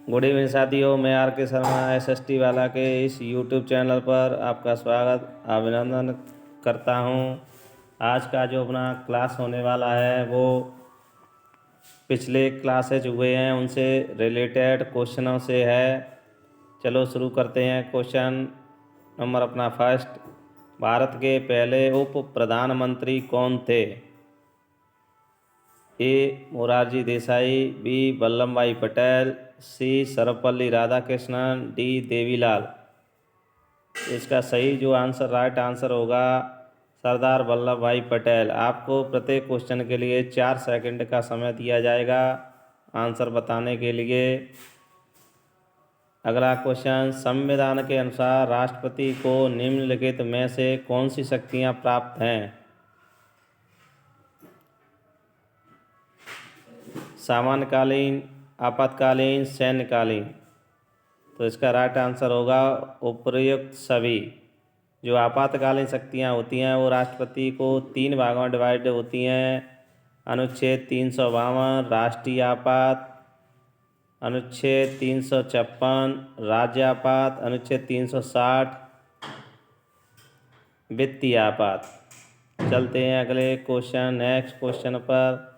Good evening साथियों, मैं are के शर्मा एसएसटी वाला के इस यूट्यूब चैनल पर आपका स्वागत अभिनंदन करता हूं। आज का जो अपना क्लास होने वाला है वो पिछले क्लासेज हुए हैं उनसे रिलेटेड क्वेश्चनों से है। चलो शुरू करते हैं। क्वेश्चन नंबर अपना फर्स्ट, भारत के पहले उप प्रधानमंत्री कौन थे? ए मोरारजी देसाई, बी वल्लभ भाई पटेल, सी सर्वपल्ली राधाकृष्णन, डी देवीलाल। इसका सही जो आंसर राइट आंसर होगा सरदार वल्लभ भाई पटेल। आपको प्रत्येक क्वेश्चन के लिए 4 सेकंड का समय दिया जाएगा आंसर बताने के लिए। अगला क्वेश्चन, संविधान के अनुसार राष्ट्रपति को निम्नलिखित में से कौन सी शक्तियां प्राप्त हैं? सामान्यकालीन, आपातकालीन, सैन्यकालीन। तो इसका राइट आंसर होगा उपर्युक्त सभी। जो आपातकालीन शक्तियां होती हैं वो राष्ट्रपति को 3 भागों में डिवाइड होती हैं। अनुच्छेद 352 राष्ट्रीय आपात, अनुच्छेद 356 राज्य आपात, अनुच्छेद 360 वित्तीय आपात। चलते हैं अगले क्वेश्चन नेक्स्ट क्वेश्चन पर।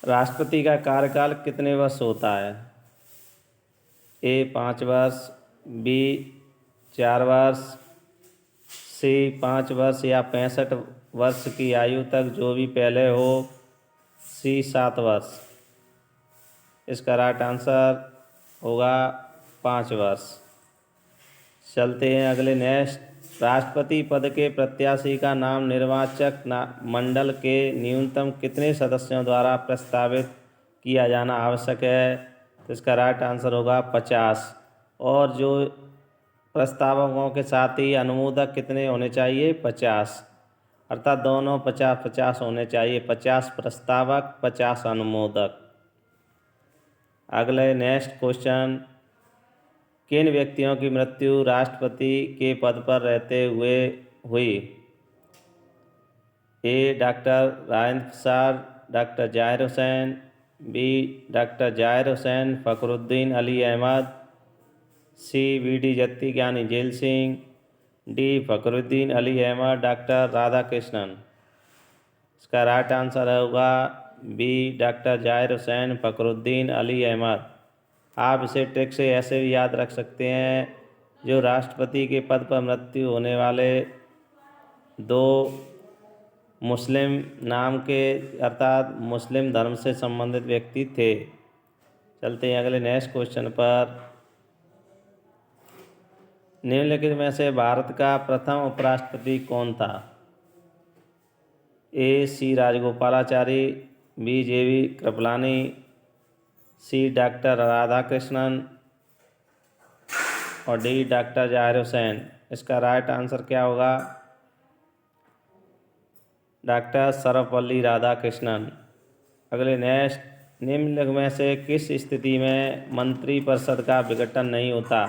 राष्ट्रपति का कार्यकाल कितने वर्ष होता है? ए 5 वर्ष, बी 4 वर्ष, सी 5 वर्ष या 65 वर्ष की आयु तक जो भी पहले हो, सी 7 वर्ष। इसका राइट आंसर होगा 5 वर्ष। चलते हैं अगले नेक्स्ट, राष्ट्रपति पद के प्रत्याशी का नाम निर्वाचक मंडल के न्यूनतम कितने सदस्यों द्वारा प्रस्तावित किया जाना आवश्यक है? तो इसका राइट आंसर होगा 50। और जो प्रस्तावकों के साथ ही अनुमोदक कितने होने चाहिए? 50। अर्थात दोनों 50-50 होने चाहिए। 50 प्रस्तावक, 50 अनुमोदक। अगले नेक्स्ट क्वेश्चन, किन व्यक्तियों की मृत्यु राष्ट्रपति के पद पर रहते हुए हुई? A doctor Rajendra Prasad, doctor Zakir Hussain, B doctor Zakir Hussain Fakhruddin Ali Ahmed, C V D. Jatti Giani Zail Singh, D Fakhruddin Ali Ahmed doctor Radhakrishnan. इसका राइट आंसर होगा बी डॉक्टर जाहिर हुसैन फखरुद्दीन अली अहमद। आप इसे ट्रिक से ऐसे भी याद रख सकते हैं, जो राष्ट्रपति के पद पर मृत्यु होने वाले 2 मुस्लिम नाम के अर्थात मुस्लिम धर्म से संबंधित व्यक्ति थे। चलते हैं अगले नेक्स्ट क्वेश्चन पर। निम्नलिखित में से भारत का प्रथम उपराष्ट्रपति कौन था? ए सी राजगोपालाचारी, बी जे.बी. कृपलानी, सी डॉक्टर राधाकृष्णन और डी डॉक्टर जाहिर हुसैन। इसका राइट आंसर क्या होगा? डॉक्टर सर्वपल्ली राधाकृष्णन। अगले नेक्स्ट, निम्नलिखित में से किस स्थिति में मंत्रिपरिषद का विघटन नहीं होता?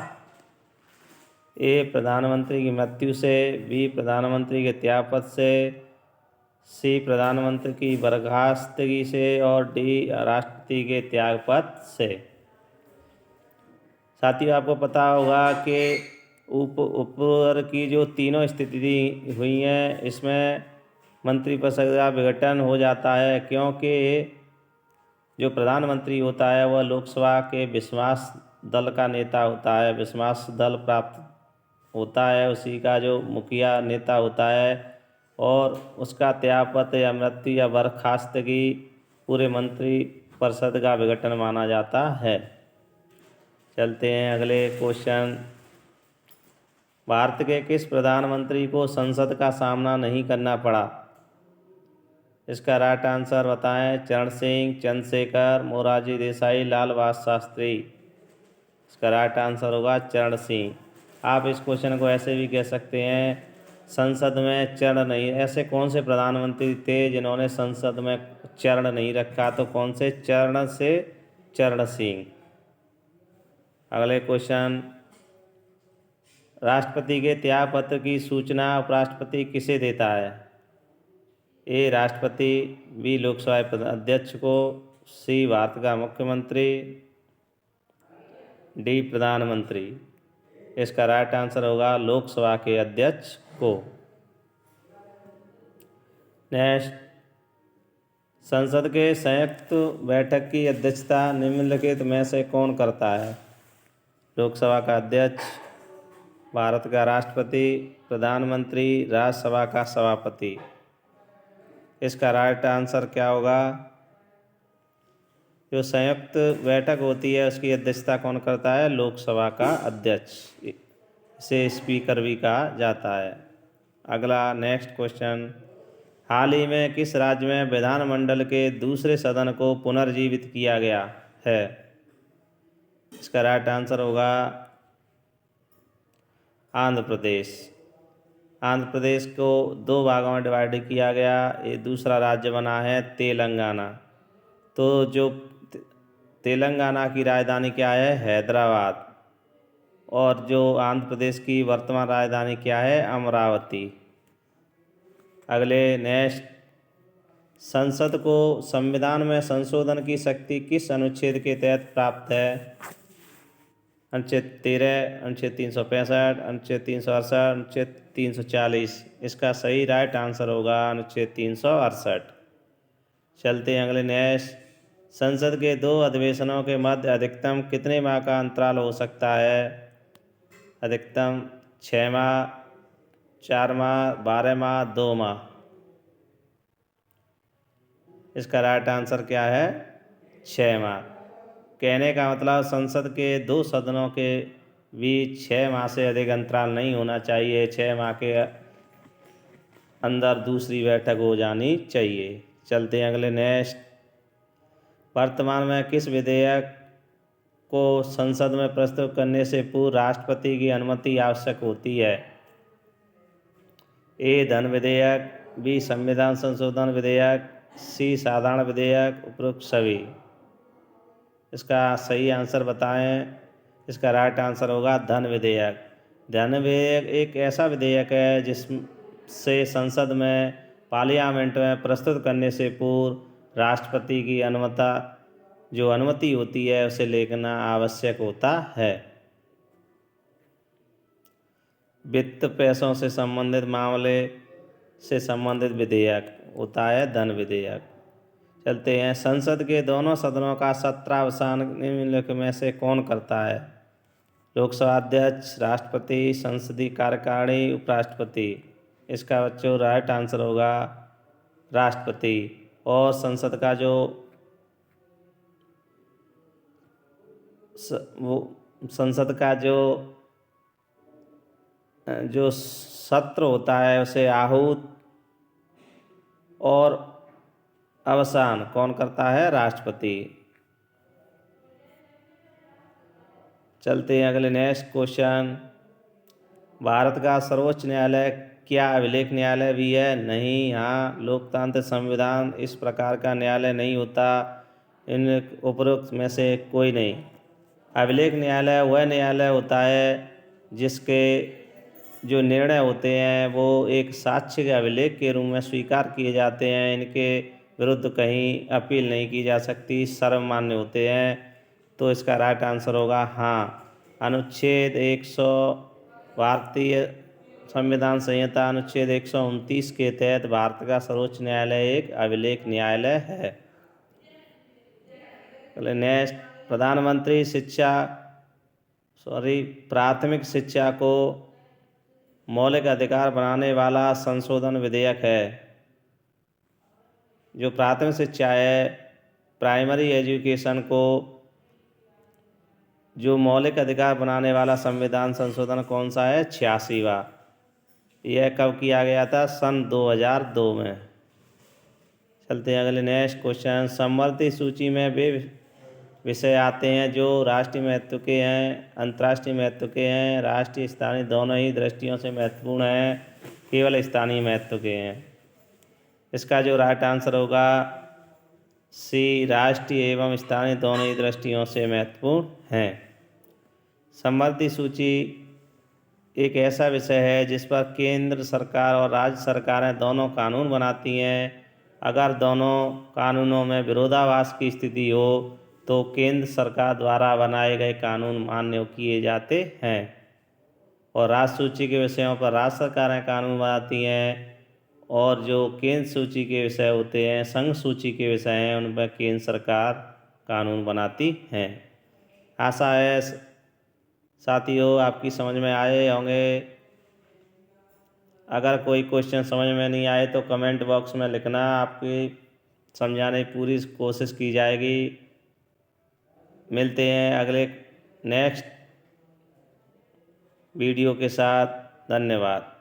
ए प्रधानमंत्री की मृत्यु से, बी प्रधानमंत्री के त्यागपत्र से, सी प्रधानमंत्री की बर्खास्तगी से और डी राष्ट्रपति के त्यागपत्र से। साथियों, आपको पता होगा कि ऊपर की जो तीनों स्थिति हुई हैं इसमें मंत्रिपरिषद का विघटन हो जाता है, क्योंकि जो प्रधानमंत्री होता है वह लोकसभा के विश्वास दल का नेता होता है। विश्वास दल प्राप्त होता है, उसी का जो मुखिया नेता होता है, और उसका त्यागपत्र या मृत्यु या बर्खास्तगी पूरे मंत्रिपरिषद का विघटन माना जाता है। चलते हैं अगले क्वेश्चन, भारत के किस प्रधानमंत्री को संसद का सामना नहीं करना पड़ा? इसका राइट आंसर बताएं। चरण सिंह, चंद्रशेखर, मोरारजी देसाई, लाल बहादुर शास्त्री। इसका राइट आंसर होगा चरण सिंह। आप इस क्वेश्चन को ऐसे भी कह सकते हैं, संसद में चरण नहीं, ऐसे कौन से प्रधानमंत्री थे जिन्होंने संसद में चरण नहीं रखा? तो कौन से? चरण से चरण सिंह। अगले क्वेश्चन, राष्ट्रपति के त्यागपत्र की सूचना उपराष्ट्रपति किसे देता है? ए राष्ट्रपति, बी लोकसभा अध्यक्ष को, सी भारत का मुख्यमंत्री, डी प्रधानमंत्री। इसका राइट आंसर होगा लोकसभा के अध्यक्ष को। नेक्स्ट, संसद के संयुक्त बैठक की अध्यक्षता निम्नलिखित में से कौन करता है? लोकसभा का अध्यक्ष, भारत का राष्ट्रपति, प्रधानमंत्री, राज्यसभा का सभापति। इसका राइट आंसर क्या होगा? जो संयुक्त बैठक होती है उसकी अध्यक्षता कौन करता है? लोकसभा का अध्यक्ष। इसे स्पीकर भी कहा जाता है। अगला नेक्स्ट क्वेश्चन, हाल ही में किस राज्य में विधानमंडल के दूसरे सदन को पुनर्जीवित किया गया है? इसका राइट आंसर होगा आंध्र प्रदेश। आंध्र प्रदेश को 2 भागों में डिवाइड किया गया। ये दूसरा राज्य बना है तेलंगाना। तो जो तेलंगाना की राजधानी क्या है? हैदराबाद। और जो आंध्र प्रदेश की वर्तमान राजधानी क्या है? अमरावती। अगले नेक्स्ट, संसद को संविधान में संशोधन की शक्ति किस अनुच्छेद के तहत प्राप्त है? अनुच्छेद 13, अनुच्छेद 365, अनुच्छेद 368, अनुच्छेद 340। इसका सही राइट आंसर होगा अनुच्छेद 368। चलते हैं अगले नेक्स्ट, संसद के 2 अधिवेशनों के मध्य अधिकतम कितने माह का अंतराल हो सकता है? अधिकतम 6 माह, 4 माह, 12 माह, 2 माह। इसका राइट आंसर क्या है? 6 माह। कहने का मतलब संसद के 2 सदनों के बीच 6 माह से अधिक अंतराल नहीं होना चाहिए। 6 माह के अंदर दूसरी बैठक हो जानी चाहिए। चलते हैं अगले नेक्स्ट, वर्तमान में किस विधेयक को संसद में प्रस्तुत करने से पूर्व राष्ट्रपति की अनुमति आवश्यक होती है? ए धन विधेयक, बी संविधान संशोधन विधेयक, सी साधारण विधेयक, उपरोक्त सभी। इसका सही आंसर बताएं। इसका राइट आंसर होगा धन विधेयक। धन विधेयक एक ऐसा विधेयक है जिससे संसद में पार्लियामेंट में प्रस्तुत करने से पूर्व राष्ट्रपति की अनुमति होती है उसे लेना आवश्यक होता है। वित्त पैसों से संबंधित मामले से संबंधित विधेयक होता है धन विधेयक। चलते हैं, संसद के दोनों सदनों का सत्रावसान निम्नलिखित में से कौन करता है? लोकसभा अध्यक्ष, राष्ट्रपति, संसदीय कार्यकारिणी, उपराष्ट्रपति। इसका बच्चों राइट आंसर होगा राष्ट्रपति। और संसद का संसद का जो सत्र होता है उसे आहूत और अवसान कौन करता है? राष्ट्रपति। चलते हैं अगले नेक्स्ट क्वेश्चन, भारत का सर्वोच्च न्यायालय क्या अभिलेख न्यायालय भी है? नहीं। हाँ, लोकतांत्रिक संविधान इस प्रकार का न्यायालय नहीं होता। इन उपरोक्त में से कोई नहीं। अभिलेख न्यायालय वह न्यायालय होता है जिसके जो निर्णय होते हैं वो एक साक्ष्य के अभिलेख के रूप में स्वीकार किए जाते हैं। इनके विरुद्ध कहीं अपील नहीं की जा सकती, सर्वमान्य होते हैं। तो इसका राइट आंसर होगा हाँ, अनुच्छेद 100 भारतीय संविधान संहिता अनुच्छेद 129 के तहत भारत का सर्वोच्च न्यायालय एक अभिलेख न्यायालय है। नेक्स्ट, प्राथमिक शिक्षा को मौलिक अधिकार बनाने वाला संशोधन विधेयक है। जो प्राथमिक शिक्षा है, प्राइमरी एजुकेशन को जो मौलिक अधिकार बनाने वाला संविधान संशोधन कौन सा है? 86वां। यह कब किया गया था? सन 2002 में। चलते हैं अगले नेक्स्ट क्वेश्चन, समवर्ती सूची में वे विषय आते हैं जो राष्ट्रीय महत्व के हैं, अंतर्राष्ट्रीय महत्व के हैं, राष्ट्रीय स्थानीय दोनों ही दृष्टियों से महत्वपूर्ण हैं, केवल स्थानीय महत्व के हैं। इसका जो राइट आंसर होगा सी, राष्ट्रीय एवं स्थानीय दोनों ही दृष्टियों से महत्वपूर्ण हैं। समवर्ती सूची एक ऐसा विषय है जिस पर केंद्र सरकार और राज्य सरकारें दोनों कानून बनाती हैं अगर दोनों कानूनों में विरोधाभास की स्थिति हो तो केंद्र सरकार द्वारा बनाए गए कानून मान्य किए जाते हैं। और राज्य सूची के विषयों पर राज्य सरकारें कानून बनाती हैं, और जो केंद्र सूची के विषय होते हैं, संघ सूची के विषय हैं, उन पर केंद्र सरकार कानून बनाती हैं। आशा है साथियों आपकी समझ में आए होंगे। अगर कोई क्वेश्चन समझ में नहीं आए तो कमेंट बॉक्स में लिखना, आपकी समझाने की पूरी कोशिश की जाएगी। मिलते हैं अगले नेक्स्ट वीडियो के साथ। धन्यवाद।